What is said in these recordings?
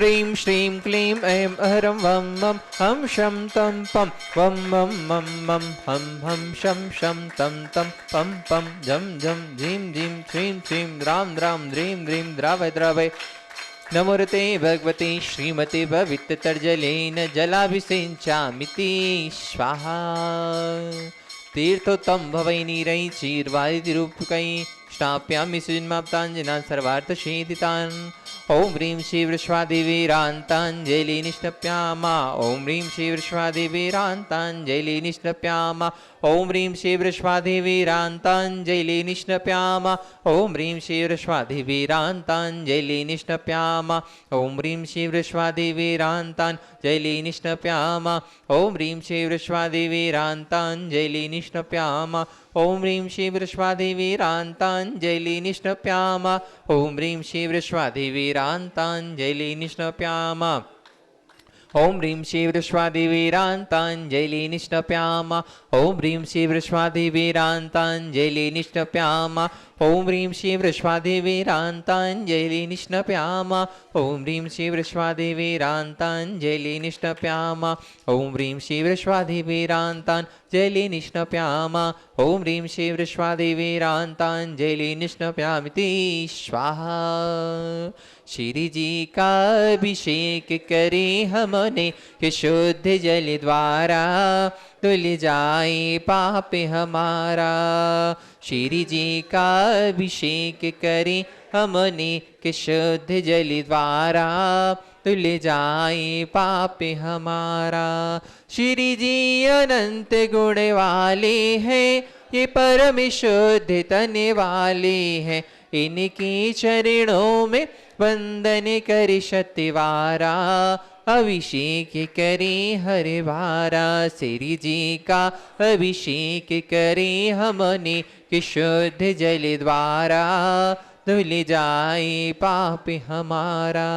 ह्रीं श्रीं क्लीं ऐं अहरं वं मं हं शं तं पं वं मं मं मं हं हं शं शं तं तं पं पं झं झं झीं झीं श्रीं श्रीं द्रां द्रां द्रीं द्रीं द्रावय द्रावय। नमोते भगवते श्रीमते भवितर्जलेन जलाभिषेचामिति स्वाहा। तीर्थोत्तम भवै नीरै चीर्वादिरूपकै स्नाप्यामि सुजन्माप्ताञ्जना सर्वार्थशेदितान्। ॐ ह्रीं श्रीवृष्वादिवीरान्ताञ्जलि निष्णप्यामा। ॐ ह्रीं श्रीवृष्वादिवीरान्ताञ्जलि निष्णप्यामा। ॐ ह्रीं श्रीवृष्वादिवीरान्ताञ्जलि निष्णप्यामा। ॐ ह्रीं श्रीवृष्वादिवीरान्ताञ्जलि निष्णप्यामा। ॐ ह्रीं श्रीवृष्वादिवीरान्ताञ्जलि निष्णप्यामा। ॐ ह्रीं श्रीवृष्वादिवीरान्ताञ्जलि निष्णप्यामा। ॐ ह्रीं श्रीवृष्वादिवीरान्ताञ्जलि निष्णप्यामा। ॐ ह्रीं श्रीवृष्वादिवीरान्ताञ्जलि निष्णप्यामा। ॐ ह्रीं श्रीवृष्वादिवीरान्ताञ्जलि निष्णप्यामा। ॐ ह्रीं श्रीवृष्वादिवीरान्ताञ्जलि निष्णप्यामा। ॐ ह्रीं श्रीवृष्वादिवीरान्ताञ्जलि निष्णप्यामा। ॐ ह्रीं श्रीवृष्वादिवीरान्ताञ्जलि निष्णप्यामा। ॐ ह्रीं श्रीवृष्वादिवीरान्ताञ्जलि निष्णप्यामा। ॐ ह्रीं श्रीवृष्वादिवीरान्ताञ्जलि निष्णप्यामिति स्वाहा। श्री जी का अभिषेक करें हमने कि शुद्ध जल द्वारा धुल जाए पाप हमारा। श्री जी का अभिषेक करें हमने कि शुद्ध जल द्वारा धुल जाए पाप हमारा। श्री जी अनंत गुण वाले हैं, ये परम शुद्ध तन वाले हैं। इनके चरणों में वंदन कर शतवारा, अभिषेक करें हर बारा। श्री जी का अभिषेक करें हमने कि शुद्ध जल द्वारा धुल जाए पाप हमारा।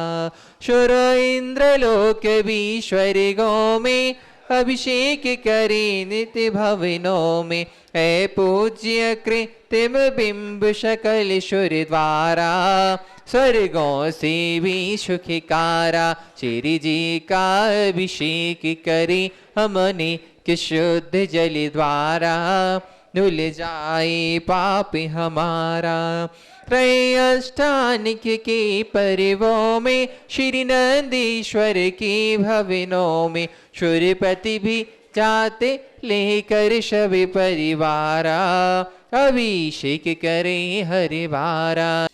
शुर इंद्र लोक भी स्वर्गों में अभिषेक करें नित्य भवनों में। है पूज्य कृत्रिम बिंब शकल शुर द्वारा, स्वर्गों से भी सुखिकारा। श्री जी का अभिषेक करें हमने कि शुद्ध जल द्वारा धुल जाए पाप हमारा। त्रयष्टानिक के पर्वों में श्री नंदीश्वर के भवनों में शूरपति भी जाते लेकर सभी परिवारा, अभिषेक करें हर बारा।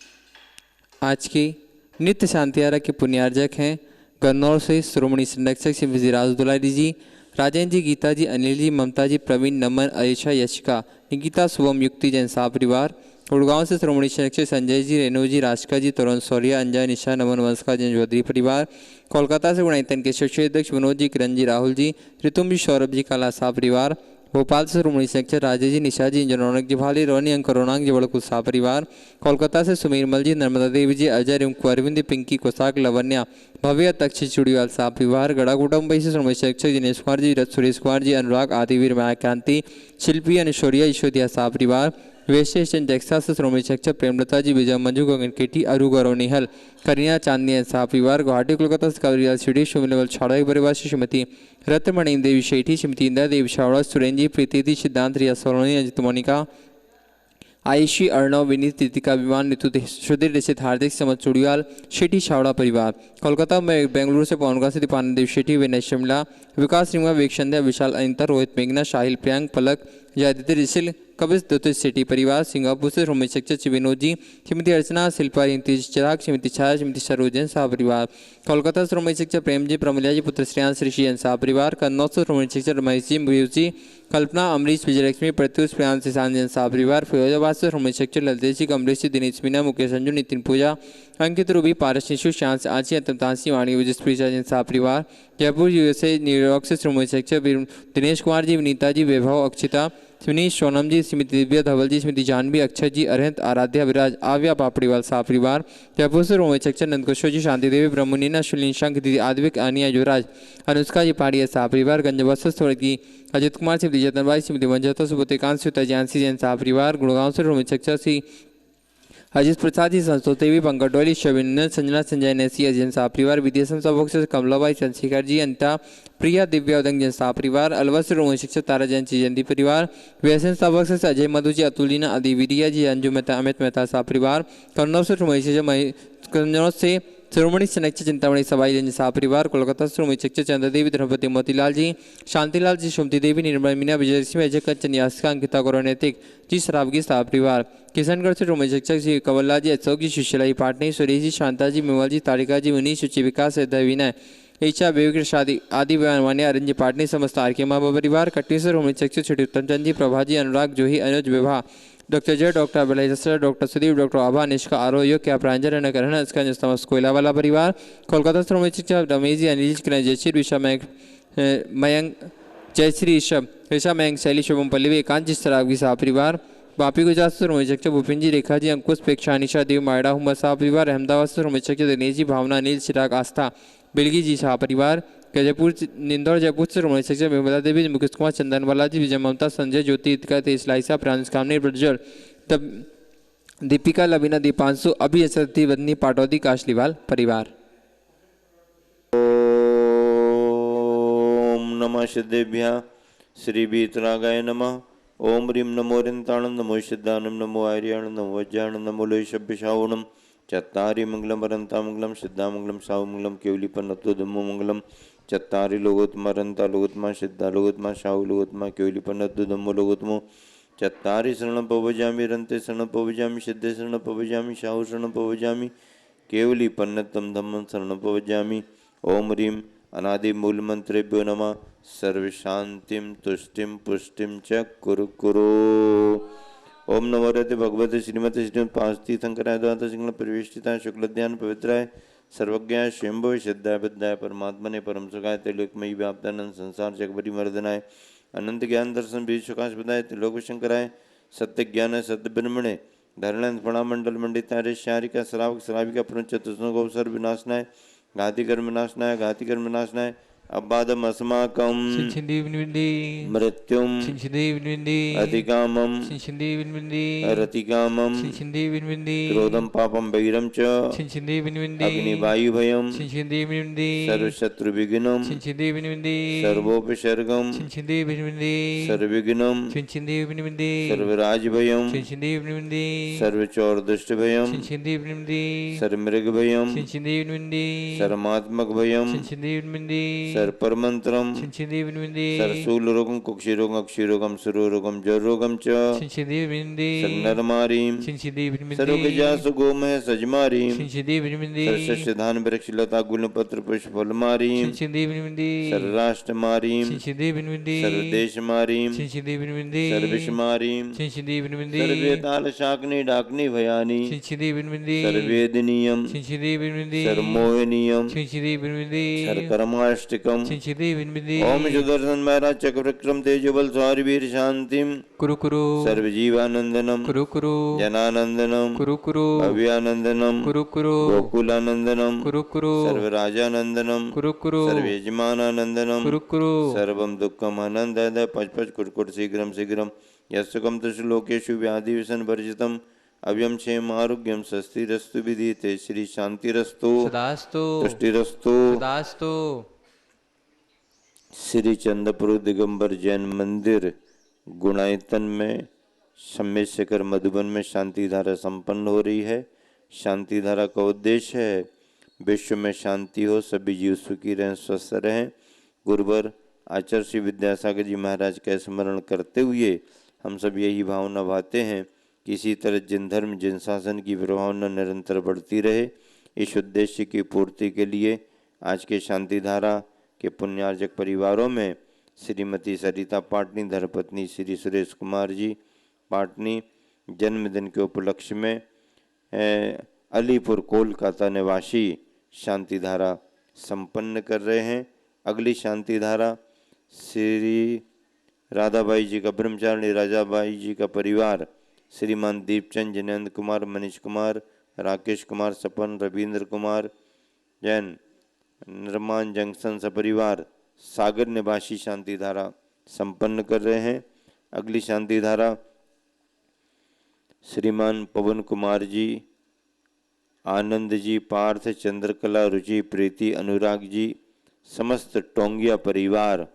आज की नित्य शांतियारा के पुण्यार्जक हैं गन्नौर से श्रोमणी संरक्षक श्री विजयराज दुलारी जी, राजेंद्र जी, गीता जी, अनिल जी, ममता जी, प्रवीण, नमन, अरिशा, यशिका, निकिता, शुभम, युक्ति, जैन शाह परिवार। गुड़गांव से श्रोमणी संरक्षक संजय जी, रेणु जी, राशिका जी, तरुण सौर्या, अंजय, निशा, नमन, वंशका, जैन चौधरी परिवार। कोलकाता से गुणायतन के शिक्षक अध्यक्ष विनोद जी, किरण जी, राहुल जी, ऋतुम जी, सौरभ जी, काला शाह परिवार। भोपाल से श्रोमणी संरक्षक राजेश जी, निशा जी, जनौनक जी, भाली, रोनी, अंक, रोनांग जी, बड़कुल शाह परिवार। कोलकाता से सुमीरमल जी, नर्मदा देवी जी, अजय, रिंकू, अरविंद, पिंकी, कोसाक, लवन्या, भव्य, तक्षी, चुड़ीवाल शाह परिवार। गड़ागुड़ा मुंबई से श्रोमणी संरक्षक दिनेश कुमार जी, सुरेश कुमार जी, अनुराग, आदिवीर, मायाकांति, शिल्पी, अनुशौर्या, ईश्वरिया शाह परिवार। वेस्ट ईस्टर्न टेक्सास से श्रोमणी शिक्षक प्रेमलता जी, विजय, मंजू, गगन, केटी, अरु, गौरव, निहल, करीना, चांदनी शाह परिवार। गुवाहाटी कोलकाता से कावरियाल सिटी, शिवलेवल छाड़ा परिवार से श्रीमती रत्नमणि देवी शेठी, श्रीमती इंदिरा देवी छावड़ा, सुरेंद्र जी, प्रीति, सिद्धांत, रिया सोलोनी, अजित मोनिका, आयुषी, अर्णव, विनीत, तितिका, विमान, ऋतु, सुधीर, निश्चित, हार्दिक, समझ, चुड़ियाल, शेठी छावड़ा परिवार। कोलकाता में बेंगलुरु से पवनगा से दीपानंद देव शेठी, विनय शिमला, विकास रिंगा, विवेक संध्या, विशाल, अनिता, रोहित, मेघना, शाहिल, प्रियांक, पलक, जयदित्य, रिसिल, कबिस, दत्त शेठी परिवार। सिंगापुर से श्रोमणी शिक्षक श्री विनोद जी, श्रीमती अर्चना, शिल्पा, चिराग, श्रीमती छाया, श्रीमती सरोजन शाह परिवार। कोलकाता श्रोमणी शिक्षक प्रेम जी, प्रमलिया जी, पुत्र श्रेयांश, ऋषि शाह परिवार। कन्नौज से श्रोमणी शिक्षक रमेश जी, मयूर जी, कल्पना, अमरीश, विजयलक्ष्मी, प्रत्युष, प्रियांश, शांजन शाह परिवार। फिरोजाबाद से श्रोमणी शिक्षक ललितेश जी, कमलेश जी, दिनेश मीना, मुकेश अंजू, नितिन पूजा, अंकित, रूबी, पारस, निशु, श्यांश, आची, अंतमतांसी, वाणी, विजयश्री, जैन शाह परिवार। जयपुर यूएसए न्यूयॉर्क से श्रोमणी शिक्षक दिनेश कुमार जी, विनीता जी, वैभव, अक्षिता, सुनीश, सोनम जी, श्रीमती दिव्या, धवल जी, श्रीमती जानवी, अक्षय जी, अरहंत, आराध्या, विराज, आव्या, पापड़ीवाल शाह परिवार। जयपुर से श्रोमणी शिक्षक नंदकिशोर जी, शांति देवी, ब्रह्मनीना, शुलिन, शंख, दीदी, आद्विक, आनिया, युवराज, अनुष्का जी, पाड़िया शाह परिवार। गंजबस्तर स्वर्गीय अजित कुमार, श्रीमती जतनबाई, श्रीमती मंजता, सुबोधिकांत, श्रीता, जानसी, जैन शाह परिवार। गुड़गांव से श्रोमणी शिक्षक श्री अजित प्रसाद जी संतोषदेवी पंकटोली शविंदर संजना संजय नेसी अजय शाह परिवार विदेशन सभोक्ष कमलाबाई चंद्रशेखर जी अंता प्रिया दिव्या उदंग जन शाह परिवार अलवर से रोमन शिक्षक तारा जैन जयंती परिवार व्यसन सभोक्ष अजय मधु जी अतुलिना अधिविरिया जी अंजु मेहता अमित मेहता शाह परिवार कन्नौज से रोमन शिक्षक कन्नौज से श्रोमणी सनक्ष चिंतामणि सवाई जन शाह परिवार कोलकाता से रोमन शिक्षक चंद्रदेवी धर्मपति मोतीलाल जी शांतिलाल जी सुमति देवी निर्मल मीना विजयलक्ष्मी अजय कंचन यास्का अंकिता गौरवनैतिक जी सराबगी शाह परिवार किशनगढ़ से रोमन शिक्षक जी कंवरलाल जी अशोक जी सुशीलाई पाटनी सुरेश जी शांता जी मेवाल जी तारिका जी मुनीष सुचि विकास विनय ईशा बेबी शादी आदि वानिया अरंज जी पाटनी समस्त आर के माँ परिवार कट्टी से रोमन शिक्षक छोटी उत्तम चंद जी प्रभा जी अनुराग जोही अनुज विवाह doctor Jay doctor Abhilash doctor Sudeep doctor Abha Nishka Arogya क्या प्रांजल नकरण इसका समस्त कोयला वाला परिवार कोलकाता से रोमन शिक्षक रमेश जी अनिल जी जयश्री विशा मयंक जयश्री ऋषभ ऋषा मयंक शैली शुभम पल्लवी एकांत जी सराबगी शाह परिवार वापी गुजरात से रोमन शिक्षक भूपिन जी रेखा जी अंकुश पेक्षा अनिशा देव मायड़ा हुमा शाह परिवार अहमदाबाद से रोमन शिक्षक दिनेश जी भावना अनिल चिराग आस्था बिलगी जी शाह परिवार जयपुर इंदौर जयपुर से रोमन शिक्षक विमला देवी मुकेश कुमार चंदनवाला जी विजय ममता संजय ज्योति इतका तेजलाइसा प्रांश कामनी प्रज्वल तब दीपिका लबीना दीपांशु अभी असरती वदनी पाटौदी काशलीवाल परिवार। ओम नमः सिद्धेभ्यः श्री वीतरागाय नमः। ओम ह्रीं नमो रिंताणं नमो सिद्धानं नमो आर्याणं नमो वज्राणं नमो लोहिषभ्यशावणं चत्तारि मंगलम अरंता मंगलम सिद्धा मंगलम साहु मंगलम केवलीपन्नतो धम्मो मंगलम चत्तारि लोगोत्तमा अरंता लोगोत्तमा सिद्धा लोगोत्तमा साहु लोगोत्तमा केवलीपन्नतो धम्मो लोगोत्तमो चत्तारि शरणं पवजामि रन्ते शरणं पवजामि सिद्धे शरणं पवजामि साहु शरणं पवजामि केवलीपन्नतं धम्मं शरणं पवजामि। ओम ह्रीं अनादि मूल मंत्रेभ्यो नमः। सर्व शांतिं तुष्टिं पुष्टिं च कुरु कुरु। ओम नमो रते भगवते श्रीमते श्रीमद पांचती शंकराय द्वारा सिंगल परिवेष्टिताय शुक्लध्यान पवित्राय सर्वज्ञाय स्वयंभव सिद्धाय बुद्धाय परमात्मने परम सुखाय त्रिलोकमयी व्याप्तानंद संसार जगपरि मर्दनाय अनंत ज्ञान दर्शन बीज सुखाश बदाय त्रिलोक शंकराय सत्य ज्ञान सत्य ब्रह्मणे धरण फणा मंडल मंडिताय ऋष्यारिका श्रावक श्राविका पुनश्च तुष्ण गोपसर विनाशनाय घाति कर्म नाशनाय घाति कर्म नाशनाय अबादम अस्माकं मृत्युम अधिकामम रतिकामम क्रोधम पापम वैरम च अग्निवायु भयम सर्वशत्रु विघ्नम सर्वोपसर्गम सर्वविघ्नम सर्वराज भयम सर्वचौर दुष्ट भयम सर्वमृग भयम सर्वमात्मक भयम सर्वपरमंत्रम सर्वशूल रोगम कुक्षि रोगम अक्षि रोगम सुरो रोगम जर रोगम च सर्वनरमारीम सर्वगजासु गोमय सजमारीम सर्वशस्य धान वृक्ष लता गुण पत्र पुष्प फल मारीम सर्वराष्ट्र मारीम सर्वदेश मारीम सर्विष मारीम सर्वेताल शाकनी डाकनी भयानी सर्वेदनीयम सर्वमोहनीयम सर्वकर्माष्टकम ओम सुदर्शन महाराज चक्रविक्रम तेजोबल सवारी वीर शांतिम कुरु कुरु सर्वजीवानंदनम कुरु कुरु जनानंदनम कुरु कुरु भव्यानंदनम कुरु कुरु गोकुलानंदनम कुरु कुरु सर्वराजानंदनम कुरु कुरु सर्वयजमानानंदनम कुरु कुरु सर्वम दुःखम आनंदय पच पच कुटकुट शीघ्रम शीघ्रम यस्सुकम त्रिशलोकेषु व्याधि व्यसन वर्जितम अव्यम क्षेम आरोग्यम स्वस्तिरस्तु विधीते श्री शांतिरस्तु सदास्तु तुष्टिरस्तु सदास्तु। श्री चंद्रपुर दिगंबर जैन मंदिर गुणायतन में सम्मेशकर मधुबन में शांति धारा संपन्न हो रही है। शांति धारा का उद्देश्य है विश्व में शांति हो, सभी जीव सुखी रहें, स्वस्थ रहें। गुरुवर आचार्य श्री विद्यासागर जी महाराज का स्मरण करते हुए हम सब यही भावना भाते हैं कि इसी तरह जिन धर्म जिन शासन की प्रभावना निरंतर बढ़ती रहे। इस उद्देश्य की पूर्ति के लिए आज के शांति धारा के पुण्यार्जक परिवारों में श्रीमती सरिता पाटनी धर्मपत्नी श्री सुरेश कुमार जी पाटनी जन्मदिन के उपलक्ष्य में अलीपुर कोलकाता निवासी शांति धारा संपन्न कर रहे हैं। अगली शांति धारा श्री राधाबाई जी का ब्रह्मचारिणी राजाबाई जी का परिवार श्रीमान दीपचंद जिनेन्द्र कुमार मनीष कुमार राकेश कुमार सपन रविंद्र कुमार जैन निर्माण जंक्शन सपरिवार सागर निवासी शांति धारा संपन्न कर रहे हैं। अगली शांति धारा श्रीमान पवन कुमार जी, आनंद जी, पार्थ, चंद्रकला, रुचि, प्रीति, अनुराग जी, समस्त टोंगिया परिवार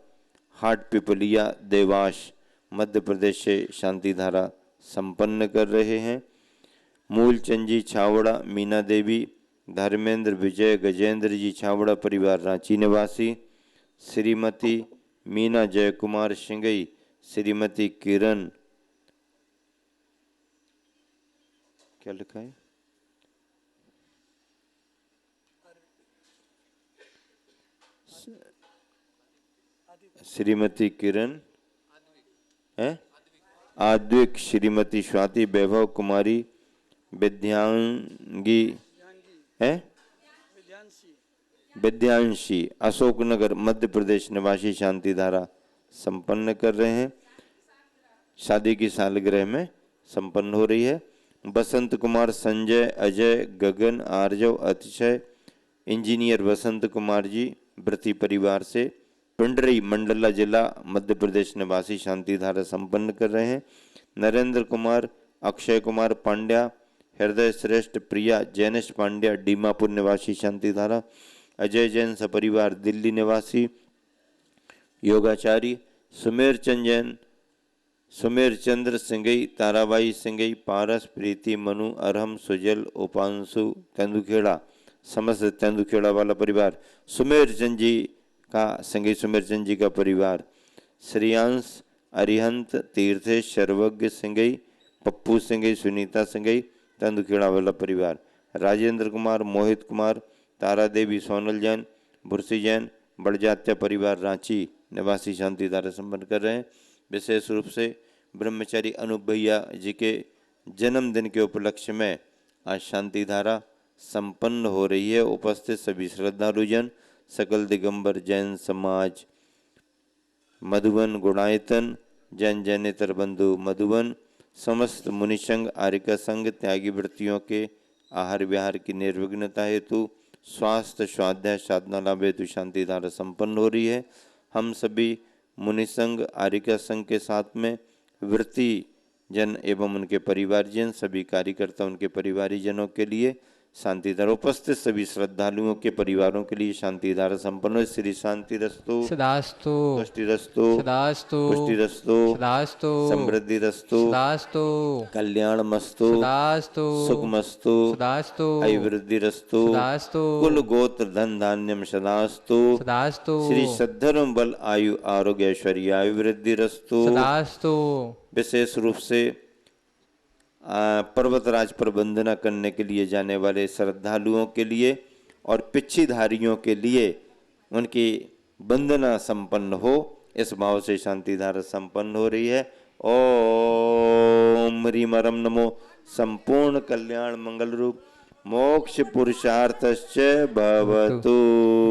हाट पिपलिया देवास मध्य प्रदेश से शांति धारा संपन्न कर रहे हैं। मूलचंद जी छावड़ा, मीना देवी, धर्मेंद्र, विजय, गजेंद्र जी छावड़ा परिवार रांची निवासी, श्रीमती मीना जय कुमार सिंगई, श्रीमती किरण, क्या लिखा है, श्रीमती किरण है, आद्विक, श्रीमती स्वाति, वैभव कुमारी, विद्यांगी है, विद्यांशी अशोकनगर मध्य प्रदेश निवासी शांति धारा संपन्न कर रहे हैं। शादी की सालगिरह में संपन्न हो रही है। बसंत कुमार, संजय, अजय, गगन, आर्जव, अतिशय, इंजीनियर वसंत कुमार जी व्रती परिवार से पिंडरी मंडला जिला मध्य प्रदेश निवासी शांति धारा संपन्न कर रहे हैं। नरेंद्र कुमार, अक्षय कुमार पांड्या, हृदय श्रेष्ठ, प्रिया, जैनेश पांड्या डीमापुर निवासी शांति धारा, अजय जैन सपरिवार दिल्ली निवासी, योगाचारी सुमेर चंद जैन, सुमेर चंद्र सिंगई, ताराबाई सिंगई, पारस, प्रीति, मनु, अरहम, सुजल, उपांशु, तेंदुखेड़ा समस्त तेंदुखेड़ा वाला परिवार, सुमेर चंद जी का सिंगई सुमेर चंद जी का परिवार, श्रेयांश, अरिहंत, तीर्थेश, सर्वज्ञ सिंगई, पप्पू सिंगई, सुनीता सिंगई तेंदुखेड़ा वाला परिवार, राजेंद्र कुमार, मोहित कुमार, तारा देवी, सोनल जैन, भुरसी जैन बड़जात्या परिवार रांची निवासी शांति धारा संपन्न कर रहे हैं। विशेष रूप से ब्रह्मचारी अनूप भैया जी के जन्मदिन के उपलक्ष्य में आज शांति धारा संपन्न हो रही है। उपस्थित सभी श्रद्धालुजन, सकल दिगंबर जैन समाज मधुबन, गुणायतन, जैन जैनेतर बंधु मधुबन, समस्त मुनिसंघ, आर्यका संघ, त्यागी वृत्तियों के आहार विहार की निर्विघ्नता हेतु स्वास्थ्य, स्वाध्याय, साधना लाभ हेतु शांति धारा संपन्न हो रही है। हम सभी मुनिसंघ, आर्यका संघ के साथ में वृत्ति जन एवं उनके परिवारजन, सभी कार्यकर्ता उनके परिवारीजनों के लिए शांति धारा, उपस्थित सभी श्रद्धालुओं के परिवारों के लिए शांति धारा संपन्न हो। श्री शांति रस्तु, सदास्तु, पुष्टि रस्तु, सदास्तु, पुष्टि रस्तु, सदास्तु, समृद्धि रस्तु, सदास्तु, कल्याण मस्तु, सदास्तु, सुख मस्तु, सदास्तु, अभिवृद्धि रस्तु, सदास्तु, कुल गोत्र धन धान्यम सदास्तु, सदास्तु, श्री सद्धर्म बल आयु आरोग्य ऐश्वर्य अभिवृद्धि रस्तु। सदास्तु। विशेष रूप से पर्वतराज पर वंदना करने के लिए जाने वाले श्रद्धालुओं के लिए और पिच्छीधारियों के लिए उनकी वंदना संपन्न हो, इस भाव से शांति धारा संपन्न हो रही है। ओम ह्रीम रम नमो संपूर्ण कल्याण मंगल रूप मोक्ष पुरुषार्थस्य भवतु।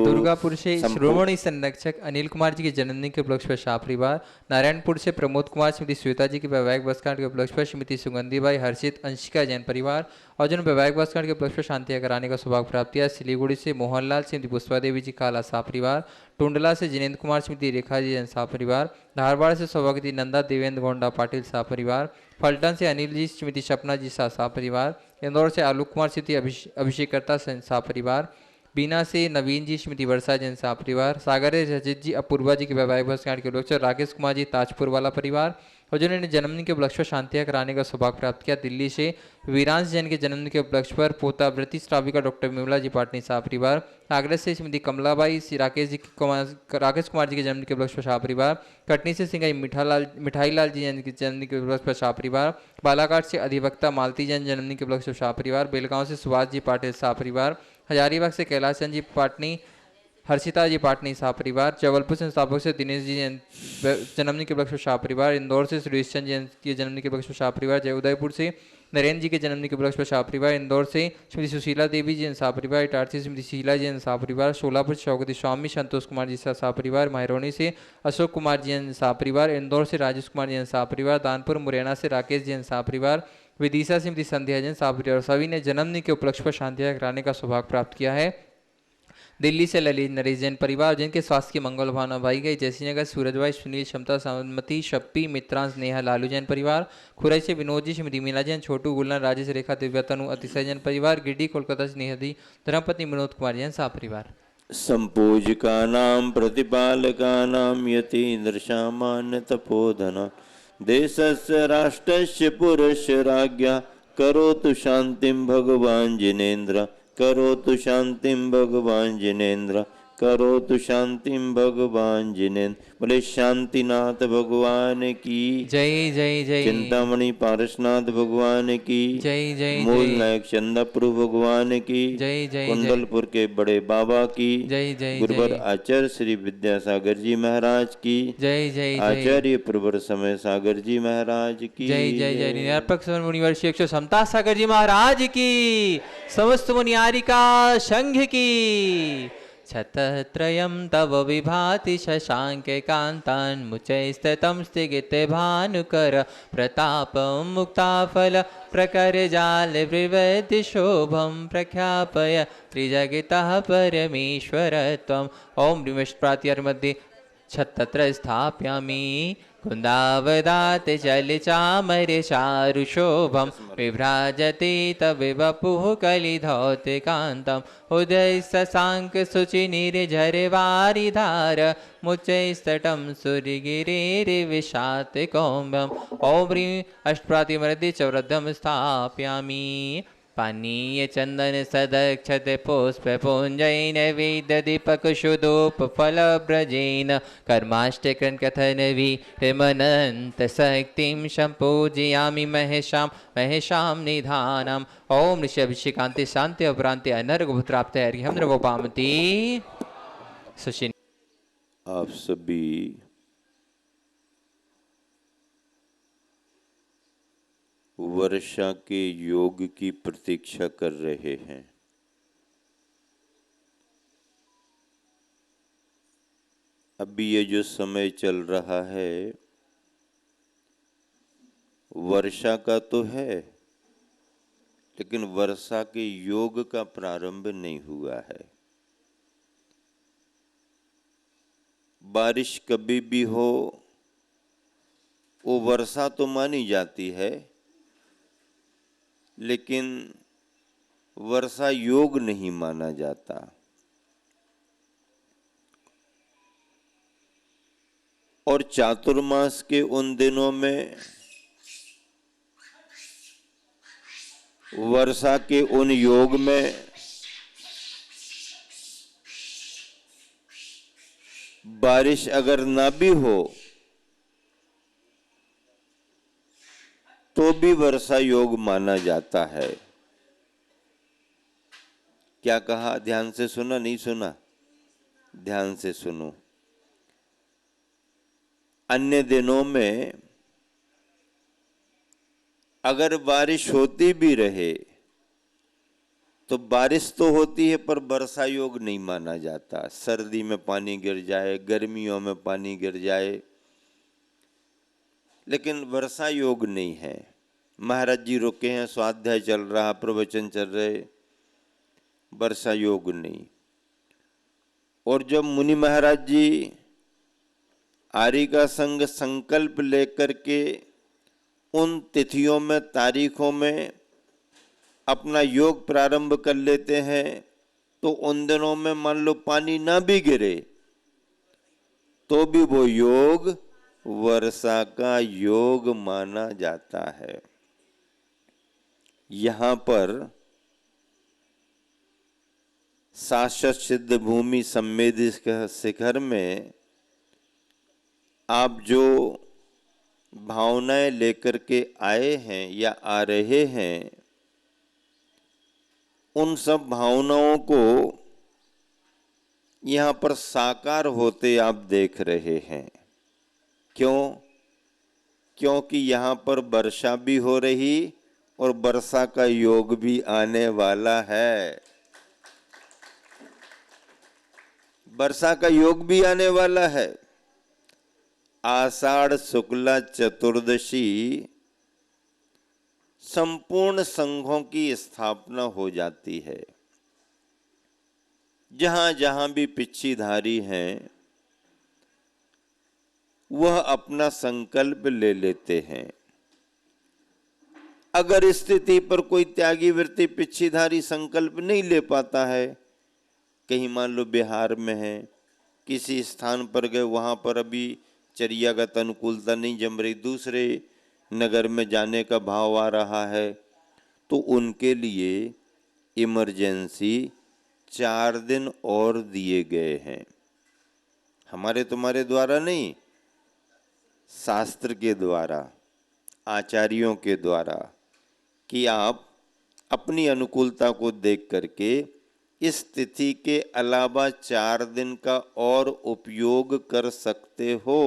दुर्गापुर से श्रोमणी संरक्षक अनिल कुमार जी के जन्मदिन के उपलक्ष्य पर शाह परिवार, नारायणपुर से प्रमोद कुमार, श्रीमती श्वेता जी के वैवाहिक वर्षगांठ के उपलक्ष्य पर श्रीमती सुगंधीबाई, हर्षित, अंशिका जैन परिवार और जिन वैवाहिक वर्षगांठ के उपलक्ष्य पर शांति कराने का सौभाग्य प्राप्त किया। सिलीगुड़ी से मोहनलाल, श्रीमती पुष्पा देवी जी काला शाह परिवार, टुंडला से जिनेन्द्र कुमार, श्रीमती रेखा जी जैन शाह परिवार, धारवाड़ से सौभाग्यवती नंदा देवेंद्र गोंडा पाटिल शाह परिवार, फलटन से अनिल जी, श्रीमती सपना जी शाह परिवार, इंदौर से आलोक कुमार, श्रीमती अभिषेकर्ता शाह परिवार, बीना से नवीन जी, श्रीमती वर्षा जैन शाह परिवार, सागर से रजित जी, अपूर्वा जी के वैवाहिक वर्षगांठ के उपलक्ष्य राकेश कुमार जी ताजपुर वाला परिवार और जिन्होंने जन्मदिन के उपलक्ष्य पर शांतियाँ कराने का सौभाग्य प्राप्त किया। दिल्ली से वीरांश जैन के जन्मदिन के उपलक्ष्य पर पोता व्रती श्राविका डॉक्टर विमला जी पाटनी शाह परिवार, आगरा से श्रीमती कमलाबाई, श्री राकेश कुमार जी के जन्मदिन के उपलक्ष्य पर शाह परिवार, कटनी से सिंगाई मिठाई लाल जी जैन के जन्मदिन के उपलक्ष्य पर शाह परिवार, बालाघाट से अधिवक्ता मालती जैन जन्मदिन के उपलक्ष्य पर शाह परिवार, बेलगांव से सुभाष जी पाटिल शाह परिवार, हजारीबाग से कैलाश चंद जी पाटनी, हर्षिता जी पाटनी शाह परिवार, जबलपुर से संस्थापक से दिनेश जी जन्मदिन के उपलक्ष्य शाह परिवार, इंदौर से सुरेश चंद जी के जन्मदिन के उपलक्ष्य शाह परिवार, जय उदयपुर से नरेंद्र जी के जन्मदिन के उपलक्ष्य शाह परिवार, इंदौर से श्रीमती सुशीला देवी जी शाह परिवार, इटारसी से श्रीमती शीला जी शाह परिवार, शोलापुर से शौकती स्वामी संतोष कुमार जी शाह परिवार, महरौनी से अशोक कुमार जी शाह परिवार, इंदौर से राजेश कुमार जी शाह परिवार, दानपुर मुरैना से राकेश जी शाह परिवार, विदिशा से श्रीमती संध्या जैन शाह परिवार, सभी ने जन्मदिन के उपलक्ष्य पर शांतियाँ कराने का सौभाग्य प्राप्त किया है। दिल्ली से ललित नरेश जैन परिवार, जिनके स्वास्थ्य की मंगल भावना भाई गई। जैसी नगर सूरजभाई, सुनील, क्षमता, सामंती, शप्पी, मित्रांश, नेहा, लालू जैन परिवार। खुरई से विनोद जी, श्रीमती मीना जैन, छोटू, गुलन, राजेश, रेखा, दिव्या, तनु, अतिशय जैन परिवार। गिड्डी, कोलकाता से नेहदी, धर्मपत्नी विनोद कुमार जैन शाह परिवार। संपूजिकानां प्रतिपालकानां यतीन्द्रशामान्य तपोधना देशस्य राष्ट्रस्य पुरस्य राज्ञा करोतु शांतिं भगवान् जिनेन्द्र करोतु शांतिं भगवान् जिनेन्द्र करोतु शांतिं भगवान् जिनेन्द्र। बोले शांतिनाथ भगवान की जय जय जय। चिंतामणि पारसनाथ भगवान की जय जय मूल जय। नायक चंदापुर भगवान की जय जय कुंडलपुर के बड़े बाबा की जय जय गुरुवर जय। आचार्य श्री विद्यासागर जी महाराज की जय जय जय। आचार्य प्रवर समय सागर जी महाराज की जय जय जय। निरपेक्ष सवन मुनिवर्षी 100 समता सागर जी महाराज की, समस्त मुनियारिका संघ की। छतत्रयं तव विभाति शशांके कांतान् मुचैस्ततं स्थिगिते भानुकर प्रतापं मुक्ताफल प्रकर जाल विवृति शोभं प्रख्यापय त्रिजगितः परमेश्वर त्वम्। ओम निमेष मध्ये छत्तत्र स्थापयामि कुन्दावदात चलिचामर चारुशोभं विभ्राजते तविवपुः कलिधौतिकान्तम् उदय शशांक शुचि निर्झरवारिधार मुच्चैस्तटं सूर्यगिरेर्विशात कौम्बम्। ओम ह्रीं अष्टप्रातिमृद्धि च वृद्धं स्थापयामि पानीय चंदन सदक्षत पुष्प पुंजैन वेद दीपक शुदोप फल ब्रजेन कर्माष्टकन कथन विमनंत शक्तिं संपूजयामि महेशां महेशां निधानम्। ओम ऋषभिषेकांति शांति अपरांति अनर्घ प्राप्त हरिहम नृगोपामति सुशिन। आप सभी वर्षा के योग की प्रतीक्षा कर रहे हैं। अभी ये जो समय चल रहा है वर्षा का तो है, लेकिन वर्षा के योग का प्रारंभ नहीं हुआ है। बारिश कभी भी हो वो वर्षा तो मानी जाती है, लेकिन वर्षा योग नहीं माना जाता। और चातुर्मास के उन दिनों में वर्षा के उन योग में बारिश अगर ना भी हो तो भी वर्षा योग माना जाता है। क्या कहा? ध्यान से सुना? नहीं सुना? ध्यान से सुनो। अन्य दिनों में अगर बारिश होती भी रहे तो बारिश तो होती है पर वर्षा योग नहीं माना जाता। सर्दी में पानी गिर जाए, गर्मियों में पानी गिर जाए, लेकिन वर्षा योग नहीं है। महाराज जी रुके हैं, स्वाध्याय चल रहा, प्रवचन चल रहे, वर्षा योग नहीं। और जब मुनि महाराज जी आर्य का संग संकल्प लेकर के उन तिथियों में, तारीखों में अपना योग प्रारंभ कर लेते हैं, तो उन दिनों में मान लो पानी ना भी गिरे तो भी वो योग वर्षा का योग माना जाता है। यहां पर शाश्वत सिद्ध भूमि सम्मेद शिखर में आप जो भावनाएं लेकर के आए हैं या आ रहे हैं, उन सब भावनाओं को यहाँ पर साकार होते आप देख रहे हैं। क्यों? क्योंकि यहाँ पर वर्षा भी हो रही और वर्षा का योग भी आने वाला है। वर्षा का योग भी आने वाला है। आषाढ़ शुक्ला चतुर्दशी संपूर्ण संघों की स्थापना हो जाती है। जहां जहां भी पिच्छीधारी हैं वह अपना संकल्प ले लेते हैं। अगर स्थिति पर कोई त्यागी वृत्ति पिच्छीधारी संकल्प नहीं ले पाता है, कहीं मान लो बिहार में है, किसी स्थान पर गए, वहां पर अभी चर्यागत अनुकूलता नहीं जम रही, दूसरे नगर में जाने का भाव आ रहा है, तो उनके लिए इमरजेंसी 4 दिन और दिए गए हैं। हमारे तुम्हारे द्वारा नहीं, शास्त्र के द्वारा, आचार्यों के द्वारा, कि आप अपनी अनुकूलता को देख करके इस तिथि के अलावा 4 दिन का और उपयोग कर सकते हो।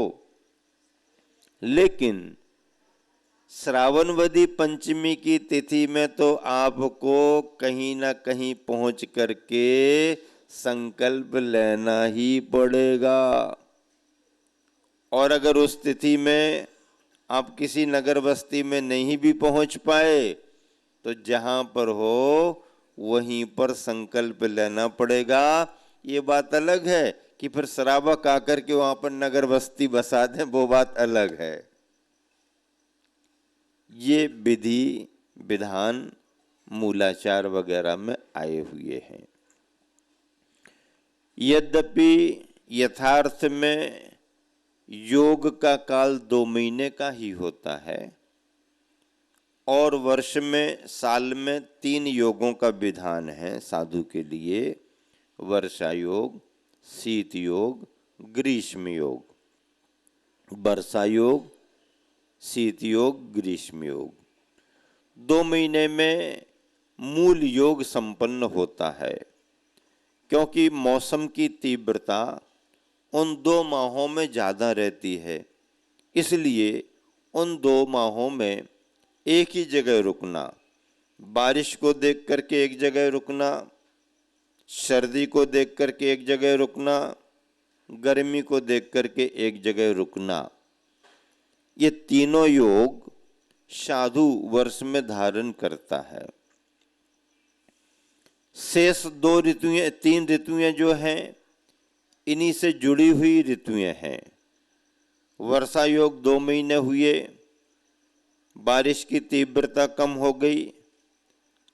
लेकिन श्रावणवदी पंचमी की तिथि में तो आपको कहीं ना कहीं पहुंच करके संकल्प लेना ही पड़ेगा। और अगर उस तिथि में आप किसी नगर बस्ती में नहीं भी पहुंच पाए तो जहां पर हो वहीं पर संकल्प लेना पड़ेगा। ये बात अलग है कि फिर श्रावक आकर के वहां पर नगर बस्ती बसा दें, वो बात अलग है। ये विधि विधान मूलाचार वगैरह में आए हुए हैं। यद्यपि यथार्थ में योग का काल 2 महीने का ही होता है और वर्ष में, साल में 3 योगों का विधान है साधु के लिए: वर्षा योग, शीत योग, ग्रीष्म योग। वर्षा योग, शीत योग, ग्रीष्म योग। 2 महीने में मूल योग संपन्न होता है, क्योंकि मौसम की तीव्रता उन 2 माहों में ज़्यादा रहती है। इसलिए उन 2 माहों में एक ही जगह रुकना, बारिश को देख करके एक जगह रुकना, सर्दी को देख करके एक जगह रुकना, गर्मी को देख करके एक जगह रुकना, ये तीनों योग साधु वर्ष में धारण करता है। शेष 2 ऋतुएं, 3 ऋतुएं जो हैं, इन्हीं से जुड़ी हुई ऋतुएं हैं। वर्षा योग 2 महीने हुए, बारिश की तीव्रता कम हो गई,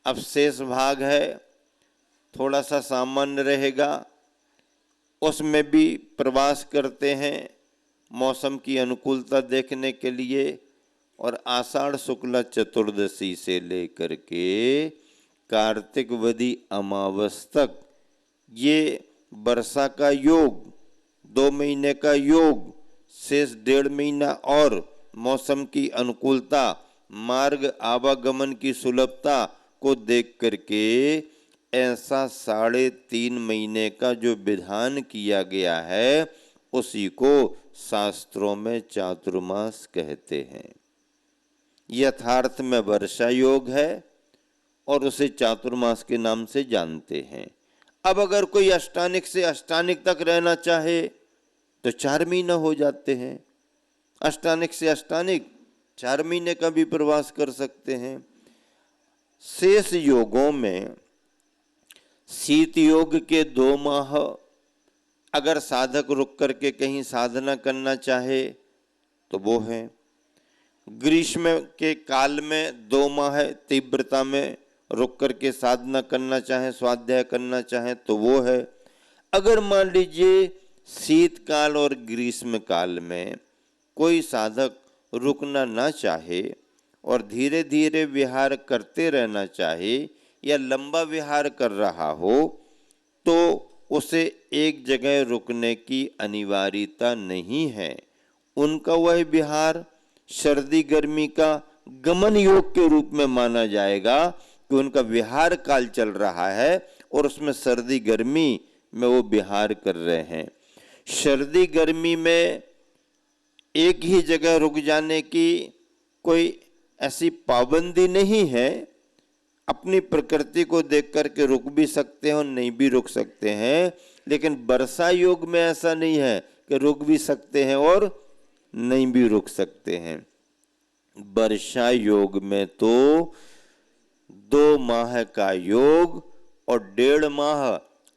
अब शेष भाग है थोड़ा सा सामान्य रहेगा, उसमें भी प्रवास करते हैं मौसम की अनुकूलता देखने के लिए। और आषाढ़ शुक्ला चतुर्दशी से लेकर के कार्तिक वदी अमावस तक ये वर्षा का योग, 2 महीने का योग, शेष 1.5 महीना और मौसम की अनुकूलता, मार्ग आवागमन की सुलभता को देख करके ऐसा 3.5 महीने का जो विधान किया गया है उसी को शास्त्रों में चातुर्मास कहते हैं। यथार्थ में वर्षा योग है और उसे चातुर्मास के नाम से जानते हैं। अब अगर कोई अष्टानिक से अष्टानिक तक रहना चाहे तो 4 महीना हो जाते हैं। अष्टानिक से अष्टानिक 4 महीने का भी प्रवास कर सकते हैं। शेष योगों में शीत योग के 2 माह अगर साधक रुक करके कहीं साधना करना चाहे तो वो है। ग्रीष्म के काल में 2 माह तीव्रता में रुक करके साधना करना चाहे, स्वाध्याय करना चाहे तो वो है। अगर मान लीजिए शीतकाल और ग्रीष्म काल में कोई साधक रुकना ना चाहे और धीरे धीरे विहार करते रहना चाहे या लंबा विहार कर रहा हो तो उसे एक जगह रुकने की अनिवार्यता नहीं है। उनका वह विहार सर्दी गर्मी का गमन योग के रूप में माना जाएगा कि उनका विहार काल चल रहा है और उसमें सर्दी गर्मी में वो विहार कर रहे हैं। सर्दी गर्मी में एक ही जगह रुक जाने की कोई ऐसी पाबंदी नहीं है। अपनी प्रकृति को देख करके रुक भी सकते हैं और नहीं भी रुक सकते हैं, लेकिन वर्षा योग में ऐसा नहीं है कि रुक भी सकते हैं और नहीं भी रुक सकते हैं। वर्षा योग में तो 2 माह का योग और 1.5 माह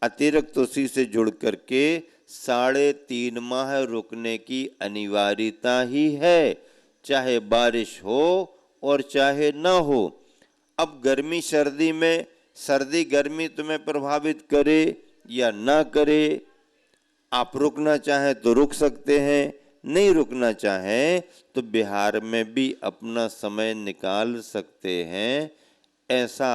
अतिरिक्त उसी से जुड़ करके 3.5 माह रुकने की अनिवार्यता ही है, चाहे बारिश हो और चाहे ना हो। अब गर्मी सर्दी में, सर्दी गर्मी तुम्हें प्रभावित करे या ना करे, आप रुकना चाहें तो रुक सकते हैं, नहीं रुकना चाहें तो बिहार में भी अपना समय निकाल सकते हैं। ऐसा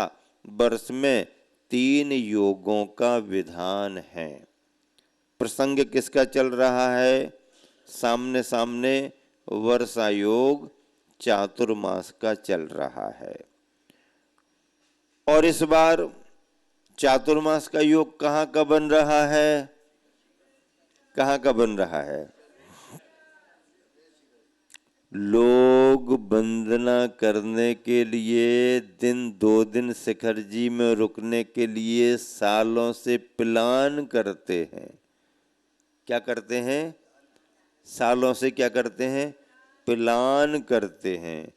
वर्ष में 3 योगों का विधान है। प्रसंग किसका चल रहा है? सामने सामने वर्षा योग चातुर्मास का चल रहा है। और इस बार चातुर्मास का योग कहाँ का बन रहा है? कहाँ का बन रहा है? लोग वंदना करने के लिए 2 दिन शिखर जी में रुकने के लिए सालों से प्लान करते हैं। क्या करते हैं? सालों से क्या करते हैं? प्लान करते हैं।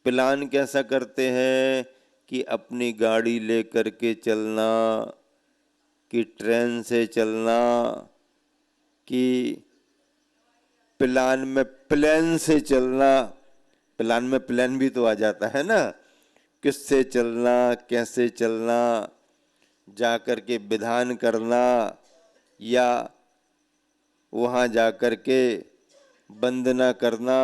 प्लान कैसा करते हैं कि अपनी गाड़ी लेकर के चलना, कि ट्रेन से चलना, कि प्लान में प्लेन से चलना। प्लान में प्लेन भी तो आ जाता है ना, किससे चलना, कैसे चलना, जा कर के विधान करना या वहाँ जा कर के वंदना करना।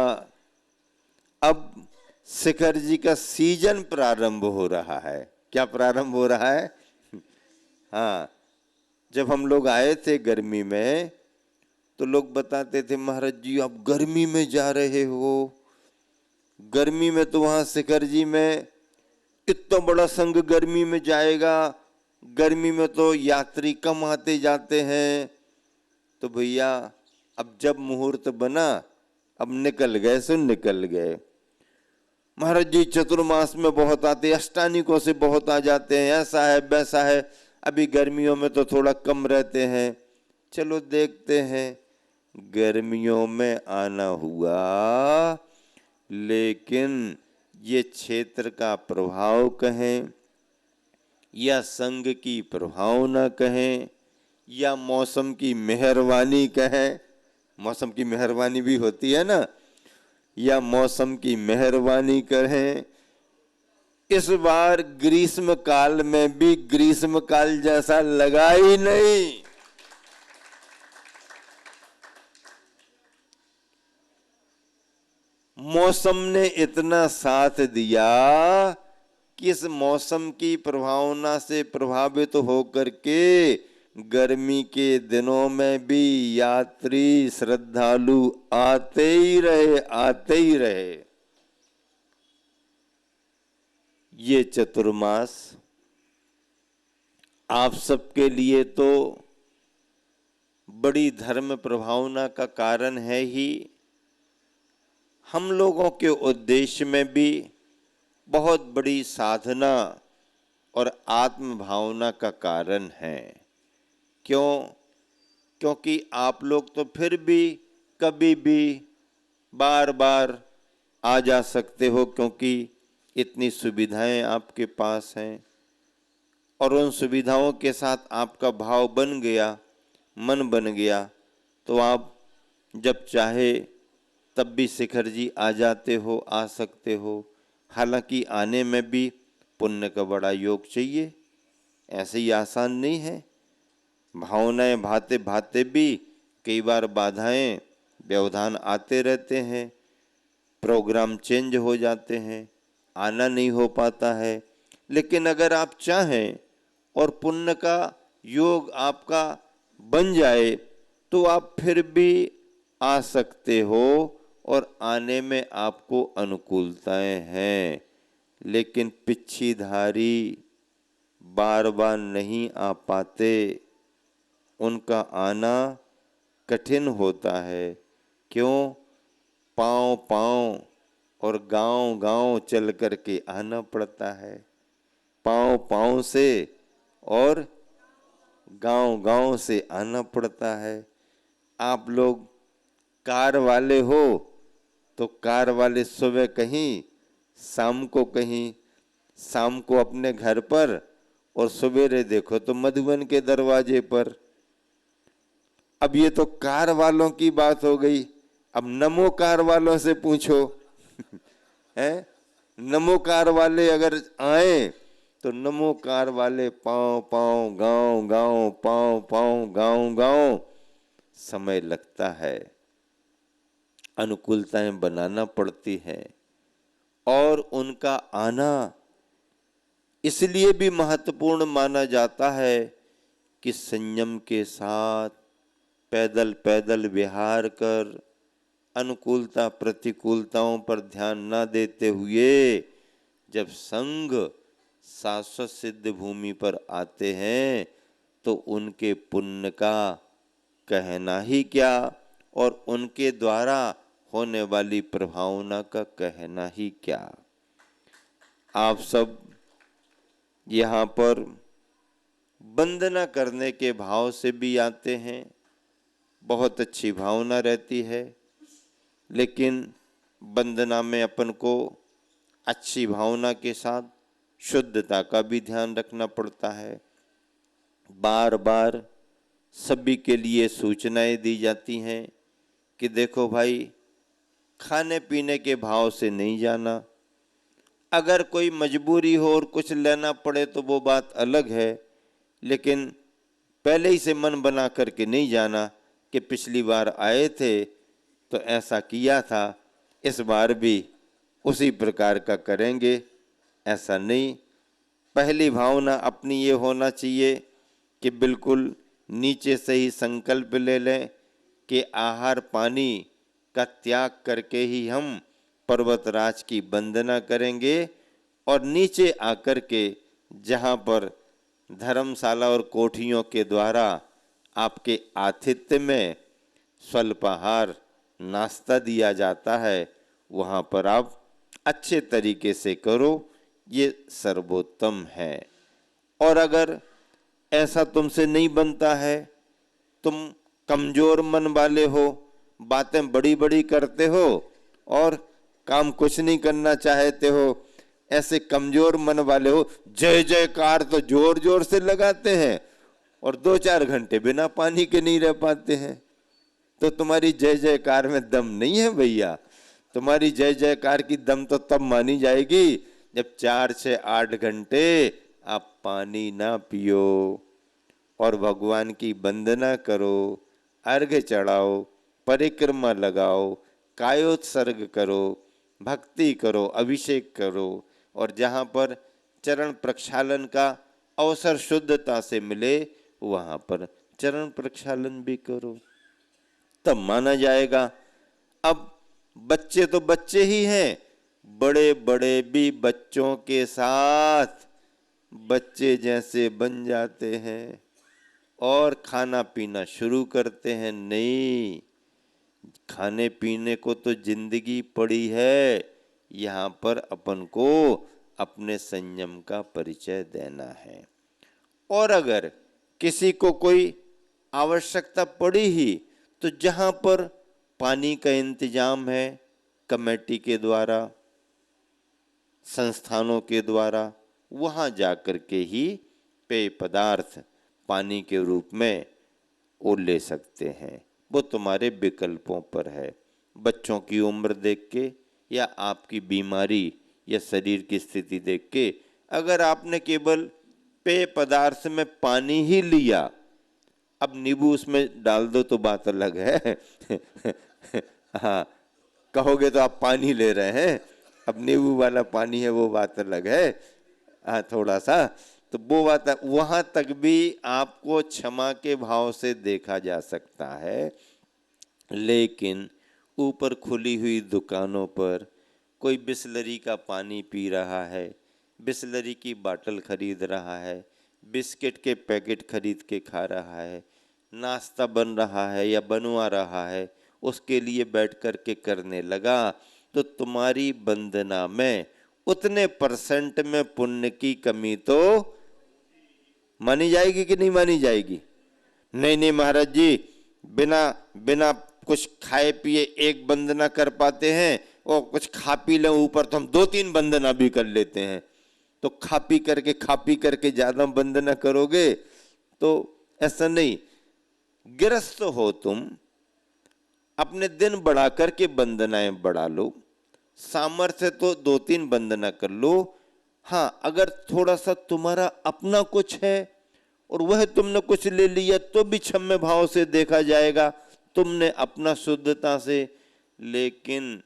अब शिखर जी का सीजन प्रारंभ हो रहा है। क्या प्रारंभ हो रहा है? हाँ, जब हम लोग आए थे गर्मी में तो लोग बताते थे, महाराज जी आप गर्मी में जा रहे हो, गर्मी में तो वहाँ शिखर जी में इतना बड़ा संघ गर्मी में जाएगा, गर्मी में तो यात्री कम आते जाते हैं। तो भैया अब जब मुहूर्त बना, अब निकल गए सो निकल गए। महाराज जी चतुर्मास में बहुत आते, अष्टानिकों से बहुत आ जाते हैं, ऐसा है वैसा है, अभी गर्मियों में तो थोड़ा कम रहते हैं। चलो देखते हैं। गर्मियों में आना हुआ, लेकिन ये क्षेत्र का प्रभाव कहें या संघ की प्रभावना कहें या मौसम की मेहरबानी कहें, मौसम की मेहरबानी भी होती है ना, या मौसम की मेहरबानी कहें, इस बार ग्रीष्म काल में भी ग्रीष्म काल जैसा लगा ही नहीं। मौसम ने इतना साथ दिया कि इस मौसम की प्रभावना से प्रभावित होकर के गर्मी के दिनों में भी यात्री श्रद्धालु आते ही रहे, आते ही रहे। ये चतुर्मास आप सबके लिए तो बड़ी धर्म प्रभावना का कारण है ही, हम लोगों के उद्देश्य में भी बहुत बड़ी साधना और आत्म भावना का कारण है। क्यों? क्योंकि आप लोग तो फिर भी कभी भी बार बार आ जा सकते हो, क्योंकि इतनी सुविधाएं आपके पास हैं और उन सुविधाओं के साथ आपका भाव बन गया, मन बन गया, तो आप जब चाहे तब भी शिखर जी आ जाते हो, आ सकते हो। हालांकि आने में भी पुण्य का बड़ा योग चाहिए, ऐसे ही आसान नहीं है। भावनाएं भाते भाते भी कई बार बाधाएं व्यवधान आते रहते हैं, प्रोग्राम चेंज हो जाते हैं, आना नहीं हो पाता है। लेकिन अगर आप चाहें और पुण्य का योग आपका बन जाए तो आप फिर भी आ सकते हो और आने में आपको अनुकूलताएं हैं। लेकिन पिछीधारी बार बार नहीं आ पाते, उनका आना कठिन होता है। क्यों? पांव पांव और गांव गांव चल करके आना पड़ता है, पांव पांव से और गांव गांव से आना पड़ता है। आप लोग कार वाले हो तो कार वाले सुबह कहीं, शाम को कहीं, शाम को अपने घर पर और सवेरे देखो तो मधुबन के दरवाजे पर। अब ये तो कार वालों की बात हो गई, अब नमो कार वालों से पूछो हैं? नमो कार वाले अगर आए तो नमो कार वाले पाँव पाँव गाँव गाँव पाँव पाँव गाँव गाँव समय लगता है, अनुकूलताएं बनाना पड़ती हैं। और उनका आना इसलिए भी महत्वपूर्ण माना जाता है कि संयम के साथ पैदल पैदल विहार कर अनुकूलता प्रतिकूलताओं पर ध्यान न देते हुए जब संघ शाश्वत सिद्ध भूमि पर आते हैं तो उनके पुण्य का कहना ही क्या, और उनके द्वारा होने वाली प्रभावना का कहना ही क्या। आप सब यहाँ पर वंदना करने के भाव से भी आते हैं, बहुत अच्छी भावना रहती है, लेकिन वंदना में अपन को अच्छी भावना के साथ शुद्धता का भी ध्यान रखना पड़ता है। बार बार सभी के लिए सूचनाएं दी जाती हैं कि देखो भाई, खाने पीने के भाव से नहीं जाना, अगर कोई मजबूरी हो और कुछ लेना पड़े तो वो बात अलग है, लेकिन पहले ही से मन बना करके नहीं जाना कि पिछली बार आए थे तो ऐसा किया था, इस बार भी उसी प्रकार का करेंगे, ऐसा नहीं। पहली भावना अपनी ये होना चाहिए कि बिल्कुल नीचे से ही संकल्प ले लें कि आहार पानी का त्याग करके ही हम पर्वतराज की वंदना करेंगे, और नीचे आकर के जहाँ पर धर्मशाला और कोठियों के द्वारा आपके आतिथ्य में स्वल्पाहार नाश्ता दिया जाता है, वहाँ पर आप अच्छे तरीके से करो, ये सर्वोत्तम है। और अगर ऐसा तुमसे नहीं बनता है, तुम कमजोर मन वाले हो, बातें बड़ी बड़ी करते हो और काम कुछ नहीं करना चाहते हो, ऐसे कमजोर मन वाले हो, जय जयकार तो जोर जोर से लगाते हैं और 2-4 घंटे बिना पानी के नहीं रह पाते हैं, तो तुम्हारी जय जयकार में दम नहीं है भैया। तुम्हारी जय जयकार की दम तो तब मानी जाएगी जब 4 से 8 घंटे आप पानी ना पियो और भगवान की वंदना करो, अर्घ्य चढ़ाओ, परिक्रमा लगाओ, कायोत्सर्ग करो, भक्ति करो, अभिषेक करो, और जहाँ पर चरण प्रक्षालन का अवसर शुद्धता से मिले वहाँ पर चरण प्रक्षालन भी करो, तब माना जाएगा। अब बच्चे तो बच्चे ही हैं, बड़े बड़े भी बच्चों के साथ बच्चे जैसे बन जाते हैं और खाना पीना शुरू करते हैं। नहीं, खाने पीने को तो जिंदगी पड़ी है, यहाँ पर अपन को अपने संयम का परिचय देना है। और अगर किसी को कोई आवश्यकता पड़ी ही तो जहाँ पर पानी का इंतजाम है कमेटी के द्वारा, संस्थानों के द्वारा, वहाँ जाकर के ही पेय पदार्थ पानी के रूप में वो ले सकते हैं, वो तुम्हारे विकल्पों पर है। बच्चों की उम्र देख के या आपकी बीमारी या शरीर की स्थिति देख के अगर आपने केवल पेय पदार्थ में पानी ही लिया, अब नींबू उसमें डाल दो तो बात अलग है हाँ, कहोगे तो आप पानी ले रहे हैं, अब नींबू वाला पानी है वो बात अलग है। हाँ, थोड़ा सा तो वो बात, वहाँ तक भी आपको क्षमा के भाव से देखा जा सकता है। लेकिन ऊपर खुली हुई दुकानों पर कोई बिसलरी का पानी पी रहा है, बिसलरी की बाटल खरीद रहा है, बिस्किट के पैकेट खरीद के खा रहा है, नाश्ता बन रहा है या बनवा रहा है, उसके लिए बैठ कर के करने लगा, तो तुम्हारी वंदना में उतने % में पुण्य की कमी तो मानी जाएगी कि नहीं मानी जाएगी? नहीं नहीं महाराज जी, बिना बिना कुछ खाए पिए एक वंदना कर पाते हैं और कुछ खा पी लें ऊपर तो हम 2-3 वंदना भी कर लेते हैं। तो खा पी करके ज्यादा वंदना करोगे तो ऐसा नहीं। गिरस्त हो तुम, अपने दिन बढ़ा करके वंदनाएं बढ़ा लो। सामर्थ्य तो 2-3 वंदना कर लो। हाँ, अगर थोड़ा सा तुम्हारा अपना कुछ है और वह तुमने कुछ ले लिया तो भी क्षम्य भाव से देखा जाएगा, तुमने अपना शुद्धता से। लेकिन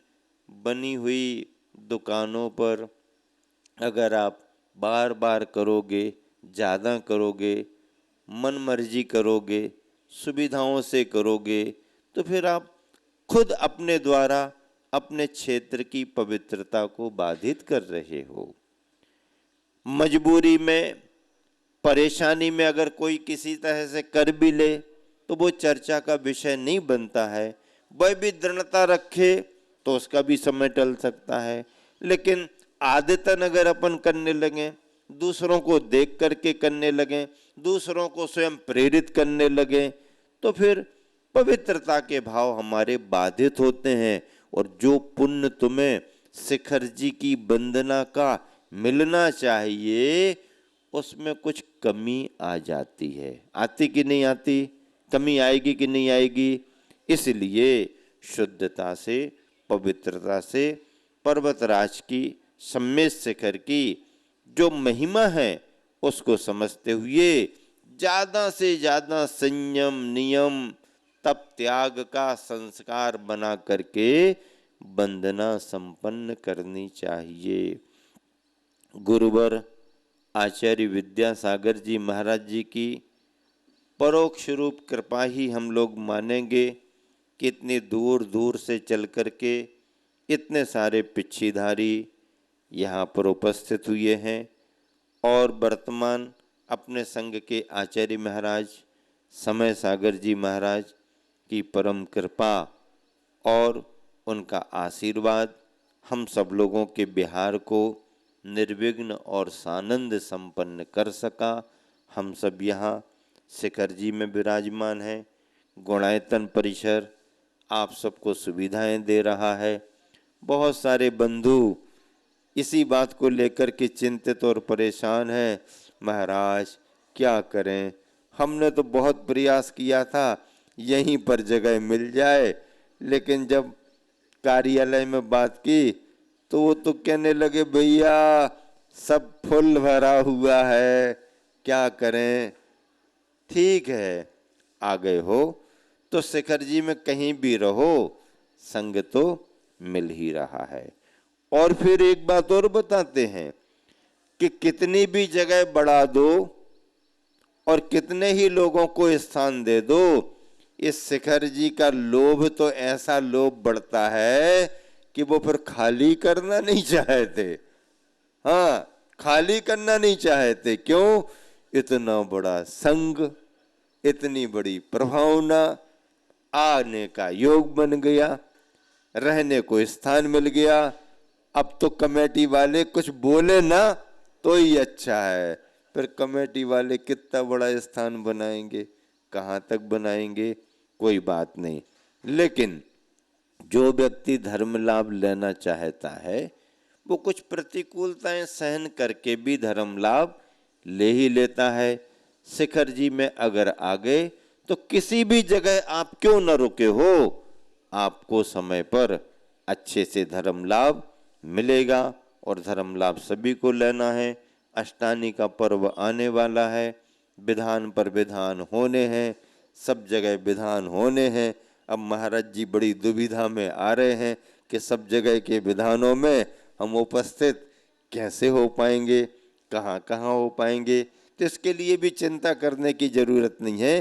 बनी हुई दुकानों पर अगर आप बार बार करोगे, ज़्यादा करोगे, मन मर्जी करोगे, सुविधाओं से करोगे, तो फिर आप खुद अपने द्वारा अपने क्षेत्र की पवित्रता को बाधित कर रहे हो। मजबूरी में, परेशानी में अगर कोई किसी तरह से कर भी ले तो वो चर्चा का विषय नहीं बनता है। वह भी दृढ़ता रखे तो उसका भी समय टल सकता है। लेकिन आदतन अगर अपन करने लगे, दूसरों को देख करके करने लगे, दूसरों को स्वयं प्रेरित करने लगे, तो फिर पवित्रता के भाव हमारे बाधित होते हैं। और जो पुण्य तुम्हें शिखर जी की वंदना का मिलना चाहिए उसमें कुछ कमी आ जाती है। आती कि नहीं आती? कमी आएगी कि नहीं आएगी? इसलिए शुद्धता से, पवित्रता से पर्वतराज की, सम्मेद शिखर की जो महिमा है उसको समझते हुए ज्यादा से ज्यादा संयम, नियम, तप, त्याग का संस्कार बना करके वंदना संपन्न करनी चाहिए। गुरुवर आचार्य विद्यासागर जी महाराज जी की परोक्ष रूप कृपा ही हम लोग मानेंगे कि इतनी दूर दूर से चल करके इतने सारे पिच्छीधारी यहाँ पर उपस्थित हुए हैं और वर्तमान अपने संघ के आचार्य महाराज समय सागर जी महाराज की परम कृपा और उनका आशीर्वाद हम सब लोगों के बिहार को निर्विघ्न और सानंद संपन्न कर सका। हम सब यहाँ शिखर जी में विराजमान हैं। गुणायतन परिसर आप सबको सुविधाएं दे रहा है। बहुत सारे बंधु इसी बात को लेकर के चिंतित और परेशान हैं, महाराज क्या करें, हमने तो बहुत प्रयास किया था यहीं पर जगह मिल जाए, लेकिन जब कार्यालय में बात की तो वो तो कहने लगे भैया सब फुल भरा हुआ है, क्या करें। ठीक है, आ गए हो तो शिखर जी में कहीं भी रहो, संग तो मिल ही रहा है। और फिर एक बात और बताते हैं कि कितनी भी जगह बढ़ा दो और कितने ही लोगों को स्थान दे दो, इस शिखर जी का लोभ तो ऐसा लोभ बढ़ता है कि वो फिर खाली करना नहीं चाहते। हाँ, खाली करना नहीं चाहते। क्यों? इतना बड़ा संघ, इतनी बड़ी प्रभावना, आने का योग बन गया, रहने को स्थान मिल गया। अब तो कमेटी वाले कुछ बोले ना तो ही अच्छा है, फिर कमेटी वाले कितना बड़ा स्थान बनाएंगे, कहाँ तक बनाएंगे, कोई बात नहीं। लेकिन जो व्यक्ति धर्म लाभ लेना चाहता है वो कुछ प्रतिकूलताएं सहन करके भी धर्म लाभ ले ही लेता है। शिखर जी में अगर आ गए तो किसी भी जगह आप क्यों न रुके हो, आपको समय पर अच्छे से धर्म लाभ मिलेगा। और धर्म लाभ सभी को लेना है। अष्टानी का पर्व आने वाला है, विधान पर विधान होने हैं, सब जगह विधान होने हैं। अब महाराज जी बड़ी दुविधा में आ रहे हैं कि सब जगह के विधानों में हम उपस्थित कैसे हो पाएंगे, कहाँ कहाँ हो पाएंगे। तो इसके लिए भी चिंता करने की जरूरत नहीं है,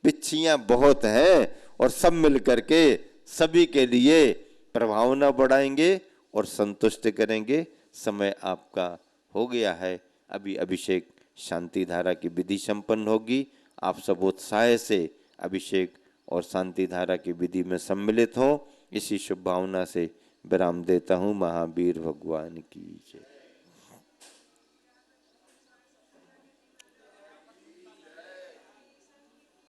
पिच्छियाँ बहुत हैं और सब मिल करके सभी के लिए प्रभावना बढ़ाएंगे और संतुष्ट करेंगे। समय आपका हो गया है, अभी अभिषेक शांति धारा की विधि संपन्न होगी। आप सब उत्साह से अभिषेक और शांति धारा की विधि में सम्मिलित हों, इसी शुभ भावना से विराम देता हूँ। महावीर भगवान की जय।